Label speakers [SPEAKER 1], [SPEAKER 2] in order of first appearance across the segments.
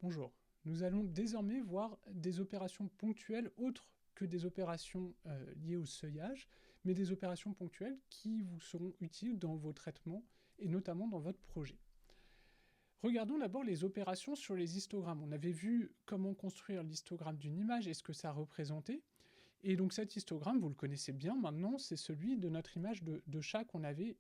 [SPEAKER 1] Bonjour. Nous allons désormais voir des opérations ponctuelles autres que des opérations liées au seuillage, mais des opérations ponctuelles qui vous seront utiles dans vos traitements et notamment dans votre projet. Regardons d'abord les opérations sur les histogrammes. On avait vu comment construire l'histogramme d'une image et ce que ça représentait. Et donc cet histogramme, vous le connaissez bien maintenant, c'est celui de notre image de chat qu'on avait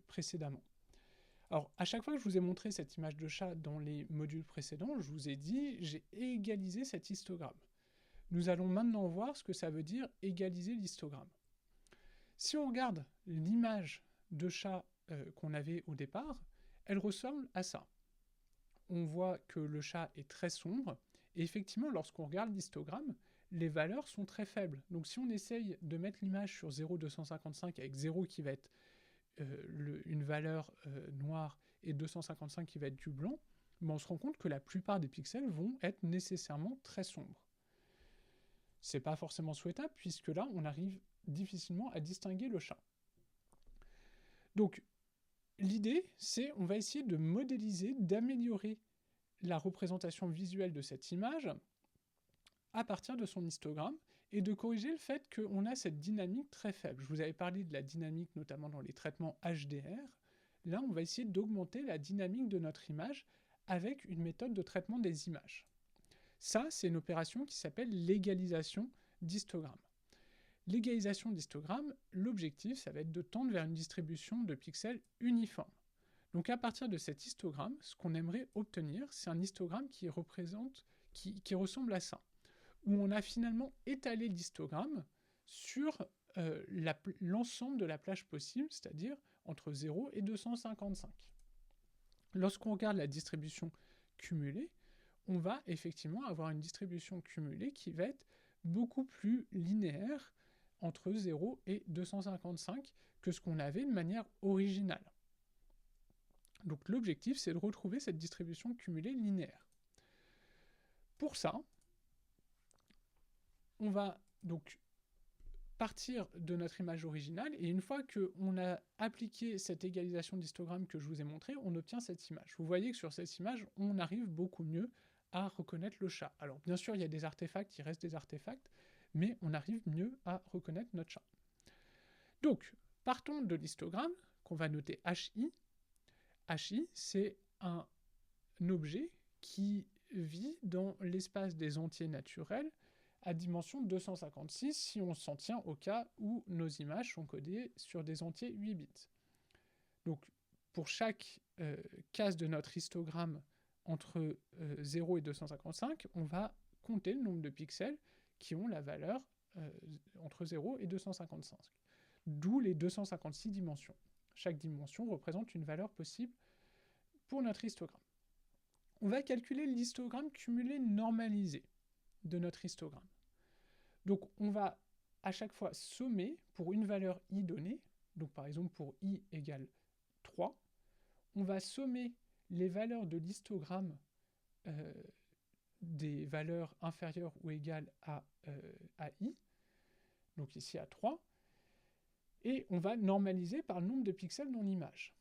[SPEAKER 1] précédemment. Alors, à chaque fois que je vous ai montré cette image de chat dans les modules précédents, je vous ai dit, j'ai égalisé cet histogramme. Nous allons maintenant voir ce que ça veut dire égaliser l'histogramme. Si on regarde l'image de chat qu'on avait au départ, elle ressemble à ça. On voit que le chat est très sombre, et effectivement, lorsqu'on regarde l'histogramme, les valeurs sont très faibles. Donc si on essaye de mettre l'image sur 0,255 avec 0 qui va être une valeur noire et 255 qui va être du blanc, mais on se rend compte que la plupart des pixels vont être nécessairement très sombres. C'est pas forcément souhaitable, puisque là, on arrive difficilement à distinguer le chat. Donc, l'idée, c'est on va essayer de modéliser, d'améliorer la représentation visuelle de cette image à partir de son histogramme, et de corriger le fait qu'on a cette dynamique très faible. Je vous avais parlé de la dynamique notamment dans les traitements HDR. Là, on va essayer d'augmenter la dynamique de notre image avec une méthode de traitement des images. Ça, c'est une opération qui s'appelle l'égalisation d'histogramme. L'égalisation d'histogramme, l'objectif, ça va être de tendre vers une distribution de pixels uniforme. Donc à partir de cet histogramme, ce qu'on aimerait obtenir, c'est un histogramme qui ressemble à ça, où on a finalement étalé l'histogramme sur l'ensemble de la plage possible, c'est-à-dire entre 0 et 255. Lorsqu'on regarde la distribution cumulée, on va effectivement avoir une distribution cumulée qui va être beaucoup plus linéaire entre 0 et 255 que ce qu'on avait de manière originale. Donc l'objectif, c'est de retrouver cette distribution cumulée linéaire. Pour ça, on va donc partir de notre image originale, et une fois qu'on a appliqué cette égalisation d'histogramme que je vous ai montré, on obtient cette image. Vous voyez que sur cette image, on arrive beaucoup mieux à reconnaître le chat. Alors bien sûr, il y a des artefacts, il reste des artefacts, mais on arrive mieux à reconnaître notre chat. Donc, partons de l'histogramme, qu'on va noter HI. HI, c'est un objet qui vit dans l'espace des entiers naturels à dimension 256 si on s'en tient au cas où nos images sont codées sur des entiers 8 bits. Donc pour chaque case de notre histogramme entre 0 et 255, on va compter le nombre de pixels qui ont la valeur entre 0 et 255. D'où les 256 dimensions. Chaque dimension représente une valeur possible pour notre histogramme. On va calculer l'histogramme cumulé normalisé de notre histogramme. Donc on va à chaque fois sommer pour une valeur i donnée, donc par exemple pour i égale 3, on va sommer les valeurs de l'histogramme des valeurs inférieures ou égales à i, donc ici à 3, et on va normaliser par le nombre de pixels dans l'image.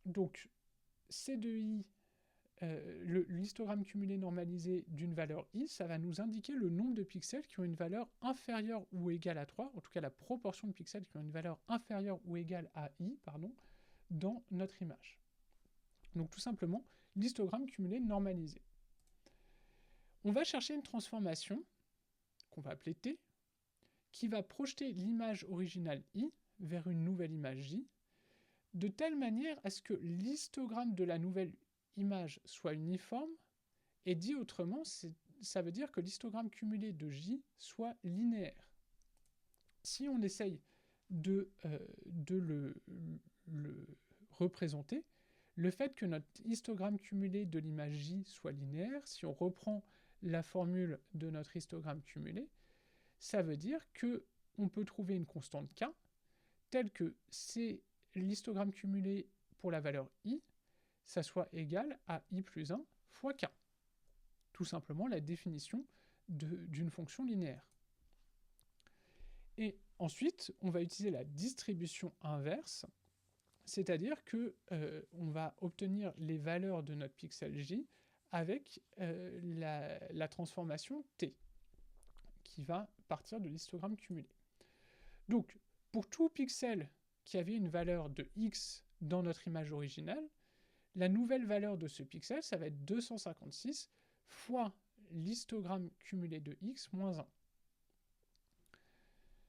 [SPEAKER 1] Donc c de i, l'histogramme cumulé normalisé d'une valeur i, ça va nous indiquer le nombre de pixels qui ont une valeur inférieure ou égale à 3, en tout cas la proportion de pixels qui ont une valeur inférieure ou égale à i, dans notre image. Donc tout simplement, l'histogramme cumulé normalisé. On va chercher une transformation, qu'on va appeler t, qui va projeter l'image originale i vers une nouvelle image j, de telle manière à ce que l'histogramme de la nouvelle image soit uniforme, et dit autrement, ça veut dire que l'histogramme cumulé de j soit linéaire. Si on essaye de le représenter, le fait que notre histogramme cumulé de l'image j soit linéaire, si on reprend la formule de notre histogramme cumulé, ça veut dire qu'on peut trouver une constante k, telle que c'est l'histogramme cumulé pour la valeur i, ça soit égal à i plus 1 fois k. Tout simplement la définition d'une fonction linéaire. Et ensuite, on va utiliser la distribution inverse, c'est-à-dire qu'on va obtenir les valeurs de notre pixel j avec la transformation T, qui va partir de l'histogramme cumulé. Donc, pour tout pixel qui avait une valeur de x dans notre image originale, la nouvelle valeur de ce pixel, ça va être 256 fois l'histogramme cumulé de x moins 1.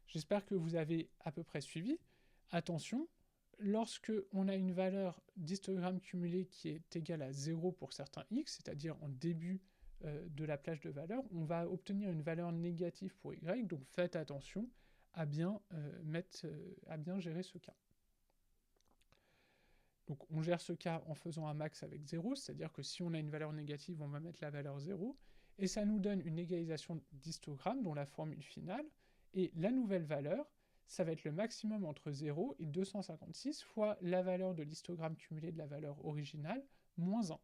[SPEAKER 1] J'espère que vous avez à peu près suivi. Attention, lorsque on a une valeur d'histogramme cumulé qui est égale à 0 pour certains x, c'est-à-dire en début de la plage de valeurs, on va obtenir une valeur négative pour y, donc faites attention à bien gérer ce cas. Donc on gère ce cas en faisant un max avec 0, c'est-à-dire que si on a une valeur négative, on va mettre la valeur 0, et ça nous donne une égalisation d'histogramme dont la formule finale, et la nouvelle valeur, ça va être le maximum entre 0 et 256 fois la valeur de l'histogramme cumulé de la valeur originale, moins 1.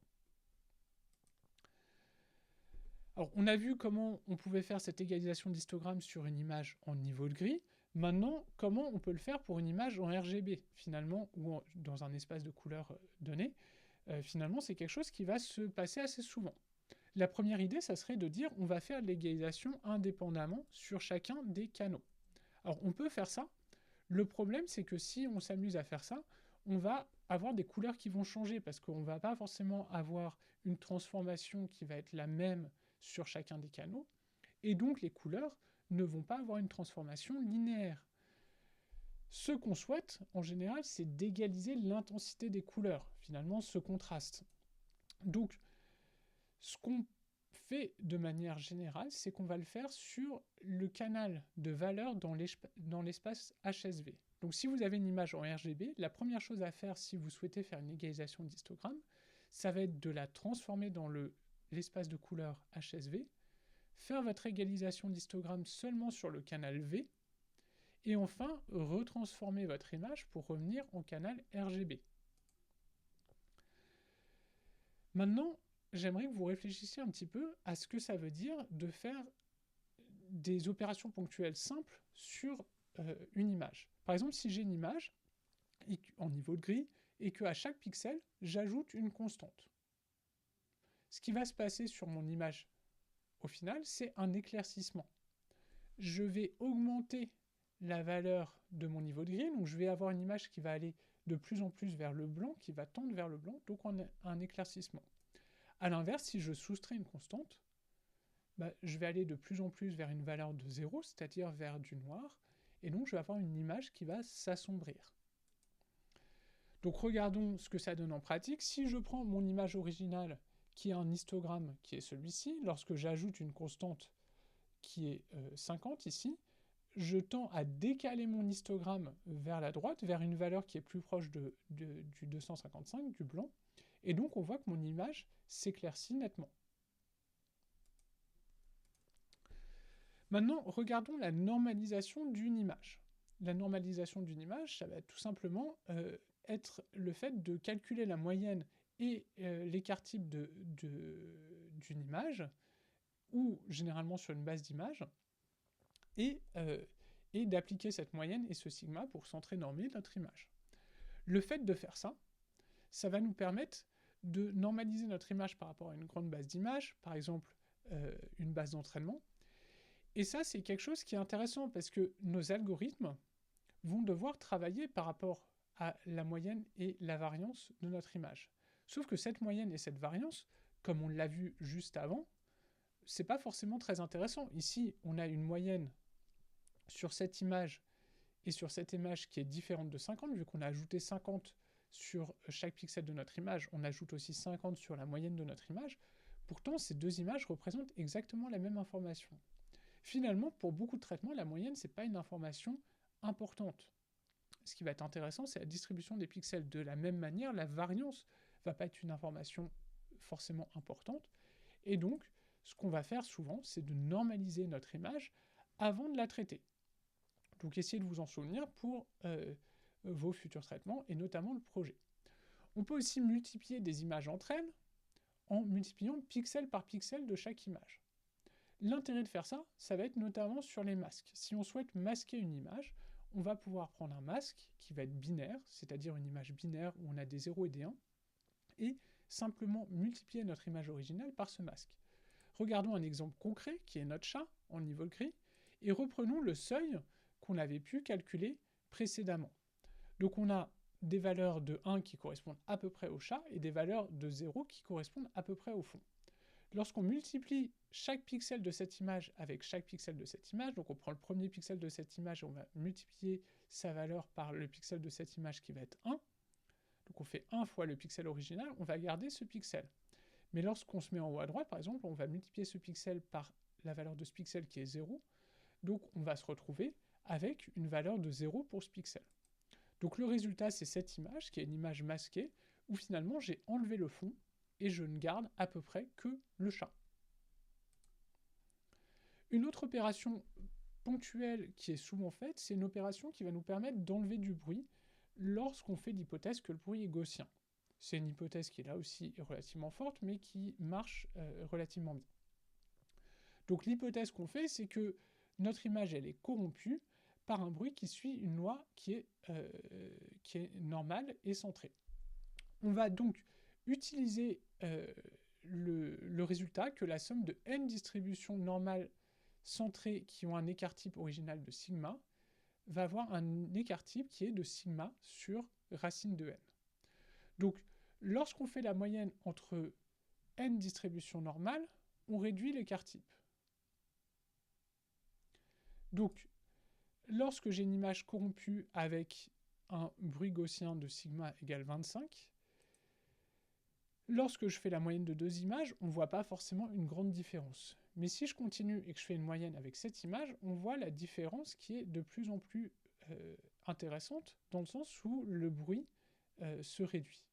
[SPEAKER 1] Alors, on a vu comment on pouvait faire cette égalisation d'histogramme sur une image en niveau de gris. Maintenant, comment on peut le faire pour une image en RGB, finalement, ou dans un espace de couleur donné. Finalement, c'est quelque chose qui va se passer assez souvent. La première idée, ça serait de dire on va faire l'égalisation indépendamment sur chacun des canaux. Alors, on peut faire ça. Le problème, c'est que si on s'amuse à faire ça, on va avoir des couleurs qui vont changer, parce qu'on ne va pas forcément avoir une transformation qui va être la même sur chacun des canaux, et donc les couleurs ne vont pas avoir une transformation linéaire. Ce qu'on souhaite, en général, c'est d'égaliser l'intensité des couleurs, finalement ce contraste. Donc, ce qu'on fait de manière générale, c'est qu'on va le faire sur le canal de valeur dans l'espace HSV. Donc si vous avez une image en RGB, la première chose à faire si vous souhaitez faire une égalisation d'histogramme, ça va être de la transformer dans l'espace de couleur HSV, faire votre égalisation d'histogramme seulement sur le canal V, et enfin retransformer votre image pour revenir en canal RGB. Maintenant, j'aimerais que vous réfléchissiez un petit peu à ce que ça veut dire de faire des opérations ponctuelles simples sur une image. Par exemple, si j'ai une image en niveau de gris et qu'à chaque pixel, j'ajoute une constante. Ce qui va se passer sur mon image, au final, c'est un éclaircissement. Je vais augmenter la valeur de mon niveau de gris, donc je vais avoir une image qui va aller de plus en plus vers le blanc, qui va tendre vers le blanc, donc on a un éclaircissement. A l'inverse, si je soustrais une constante, je vais aller de plus en plus vers une valeur de 0, c'est-à-dire vers du noir, et donc je vais avoir une image qui va s'assombrir. Donc regardons ce que ça donne en pratique. Si je prends mon image originale, qui est un histogramme, qui est celui-ci, lorsque j'ajoute une constante qui est 50 ici, je tends à décaler mon histogramme vers la droite, vers une valeur qui est plus proche du 255, du blanc, et donc on voit que mon image s'éclaircit nettement. Maintenant, regardons la normalisation d'une image. La normalisation d'une image, ça va tout simplement être le fait de calculer la moyenne et l'écart type d'une image, ou généralement sur une base d'image, et d'appliquer cette moyenne et ce sigma pour centrer normer notre image. Le fait de faire ça, ça va nous permettre de normaliser notre image par rapport à une grande base d'image, par exemple une base d'entraînement. Et ça, c'est quelque chose qui est intéressant parce que nos algorithmes vont devoir travailler par rapport à la moyenne et la variance de notre image. Sauf que cette moyenne et cette variance, comme on l'a vu juste avant, c'est pas forcément très intéressant. Ici, on a une moyenne sur cette image et sur cette image qui est différente de 50, vu qu'on a ajouté 50 sur chaque pixel de notre image, on ajoute aussi 50 sur la moyenne de notre image. Pourtant, ces deux images représentent exactement la même information. Finalement, pour beaucoup de traitements, la moyenne, c'est pas une information importante. Ce qui va être intéressant, c'est la distribution des pixels. De la même manière, la variance va pas être une information forcément importante. Et donc, ce qu'on va faire souvent, c'est de normaliser notre image avant de la traiter. Donc, essayez de vous en souvenir pour vos futurs traitements, et notamment le projet. On peut aussi multiplier des images entre elles en multipliant pixel par pixel de chaque image. L'intérêt de faire ça, ça va être notamment sur les masques. Si on souhaite masquer une image, on va pouvoir prendre un masque qui va être binaire, c'est-à-dire une image binaire où on a des 0 et des 1, et simplement multiplier notre image originale par ce masque. Regardons un exemple concret, qui est notre chat, en niveau gris, et reprenons le seuil qu'on avait pu calculer précédemment. Donc on a des valeurs de 1 qui correspondent à peu près au chat, et des valeurs de 0 qui correspondent à peu près au fond. Lorsqu'on multiplie chaque pixel de cette image avec chaque pixel de cette image, donc on prend le premier pixel de cette image et on va multiplier sa valeur par le pixel de cette image qui va être 1, donc on fait 1 fois le pixel original, on va garder ce pixel. Mais lorsqu'on se met en haut à droite, par exemple, on va multiplier ce pixel par la valeur de ce pixel qui est 0, donc on va se retrouver avec une valeur de 0 pour ce pixel. Donc le résultat, c'est cette image, qui est une image masquée, où finalement j'ai enlevé le fond, et je ne garde à peu près que le chat. Une autre opération ponctuelle qui est souvent faite, c'est une opération qui va nous permettre d'enlever du bruit lorsqu'on fait l'hypothèse que le bruit est gaussien. C'est une hypothèse qui là aussi est relativement forte, mais qui marche relativement bien. Donc l'hypothèse qu'on fait, c'est que notre image elle est corrompue par un bruit qui suit une loi qui est normale et centrée. On va donc utiliser le résultat que la somme de n distributions normales centrées qui ont un écart type original de sigma va avoir un écart type qui est de sigma sur racine de n. Donc, lorsqu'on fait la moyenne entre n distributions normales, on réduit l'écart type. Donc, lorsque j'ai une image corrompue avec un bruit gaussien de sigma égale 25, lorsque je fais la moyenne de deux images, on ne voit pas forcément une grande différence. Mais si je continue et que je fais une moyenne avec cette image, on voit la différence qui est de plus en plus intéressante, dans le sens où le bruit se réduit.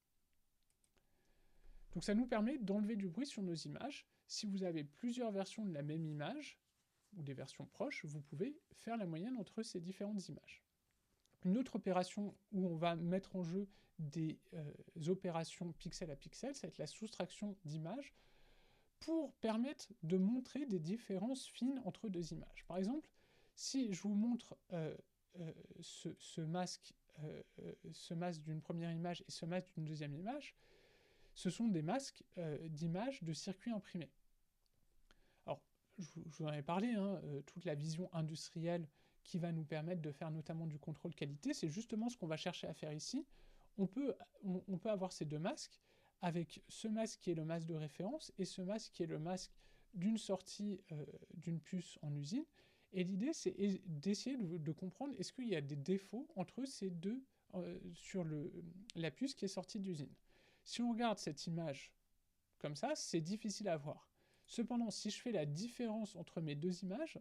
[SPEAKER 1] Donc ça nous permet d'enlever du bruit sur nos images. Si vous avez plusieurs versions de la même image, ou des versions proches, vous pouvez faire la moyenne entre ces différentes images. Une autre opération où on va mettre en jeu des opérations pixel à pixel, ça va être la soustraction d'images, pour permettre de montrer des différences fines entre deux images. Par exemple, si je vous montre ce masque d'une première image et ce masque d'une deuxième image, ce sont des masques d'images de circuits imprimés. Alors, je vous en avais parlé, toute la vision industrielle qui va nous permettre de faire notamment du contrôle qualité, c'est justement ce qu'on va chercher à faire ici. On peut avoir ces deux masques, avec ce masque qui est le masque de référence et ce masque qui est le masque d'une sortie d'une puce en usine. Et l'idée, c'est d'essayer de comprendre est-ce qu'il y a des défauts entre ces deux sur la puce qui est sortie d'usine. Si on regarde cette image comme ça, c'est difficile à voir. Cependant, si je fais la différence entre mes deux images,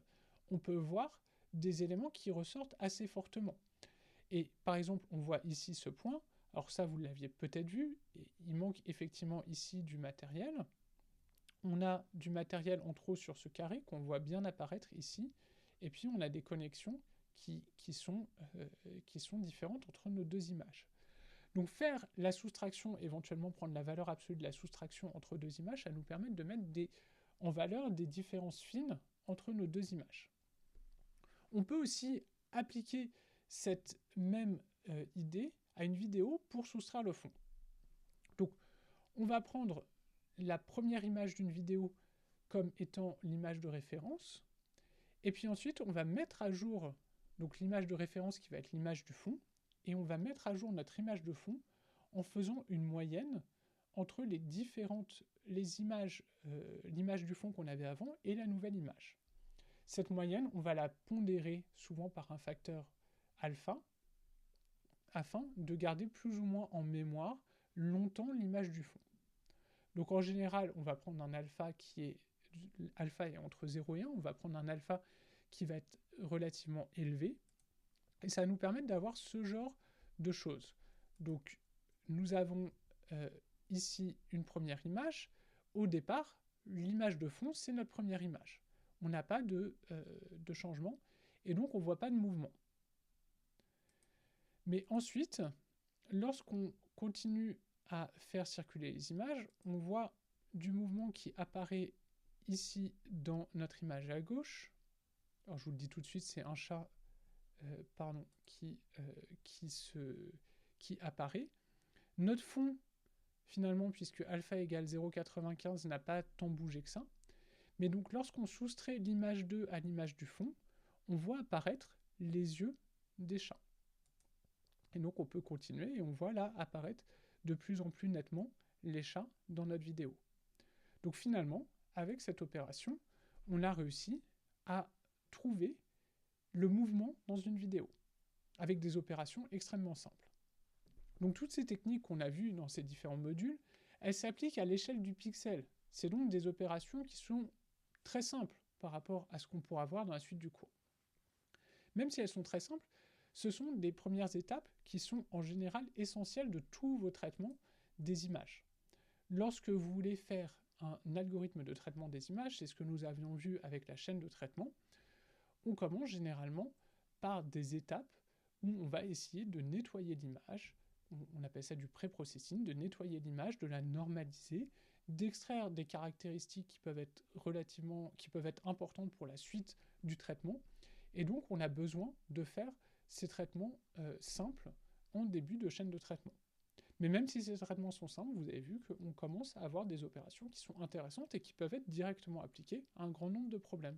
[SPEAKER 1] on peut voir des éléments qui ressortent assez fortement. Et par exemple, on voit ici ce point. Alors ça, vous l'aviez peut-être vu, et il manque effectivement ici du matériel. On a du matériel en trop sur ce carré qu'on voit bien apparaître ici. Et puis on a des connexions qui sont différentes entre nos deux images. Donc faire la soustraction, éventuellement prendre la valeur absolue de la soustraction entre deux images, ça nous permet de mettre en valeur des différences fines entre nos deux images. On peut aussi appliquer cette même idée à une vidéo pour soustraire le fond. Donc on va prendre la première image d'une vidéo comme étant l'image de référence, et puis ensuite on va mettre à jour donc l'image de référence qui va être l'image du fond, et on va mettre à jour notre image de fond en faisant une moyenne entre les images, l'image du fond qu'on avait avant et la nouvelle image. Cette moyenne, on va la pondérer souvent par un facteur alpha, afin de garder plus ou moins en mémoire longtemps l'image du fond. Donc en général, on va prendre un alpha alpha est entre 0 et 1, on va prendre un alpha qui va être relativement élevé, et ça va nous permettre d'avoir ce genre de choses. Donc nous avons ici une première image. Au départ, l'image de fond, c'est notre première image. On n'a pas de changement, et donc on ne voit pas de mouvement. Mais ensuite, lorsqu'on continue à faire circuler les images, on voit du mouvement qui apparaît ici dans notre image à gauche. Alors je vous le dis tout de suite, c'est un chat qui apparaît. Notre fond, finalement, puisque alpha égale 0,95 n'a pas tant bougé que ça. Mais donc, lorsqu'on soustrait l'image 2 à l'image du fond, on voit apparaître les yeux des chats. Et donc, on peut continuer et on voit là apparaître de plus en plus nettement les chats dans notre vidéo. Donc finalement, avec cette opération, on a réussi à trouver le mouvement dans une vidéo, avec des opérations extrêmement simples. Donc toutes ces techniques qu'on a vues dans ces différents modules, elles s'appliquent à l'échelle du pixel. C'est donc des opérations qui sont très simples par rapport à ce qu'on pourra voir dans la suite du cours. Même si elles sont très simples, ce sont des premières étapes qui sont en général essentielles de tous vos traitements des images. Lorsque vous voulez faire un algorithme de traitement des images, c'est ce que nous avions vu avec la chaîne de traitement, on commence généralement par des étapes où on va essayer de nettoyer l'image, on appelle ça du pré-processing, de nettoyer l'image, de la normaliser, d'extraire des caractéristiques qui peuvent être importantes pour la suite du traitement, et donc on a besoin de faire ces traitements simples en début de chaîne de traitement. Mais même si ces traitements sont simples, vous avez vu qu'on commence à avoir des opérations qui sont intéressantes et qui peuvent être directement appliquées à un grand nombre de problèmes.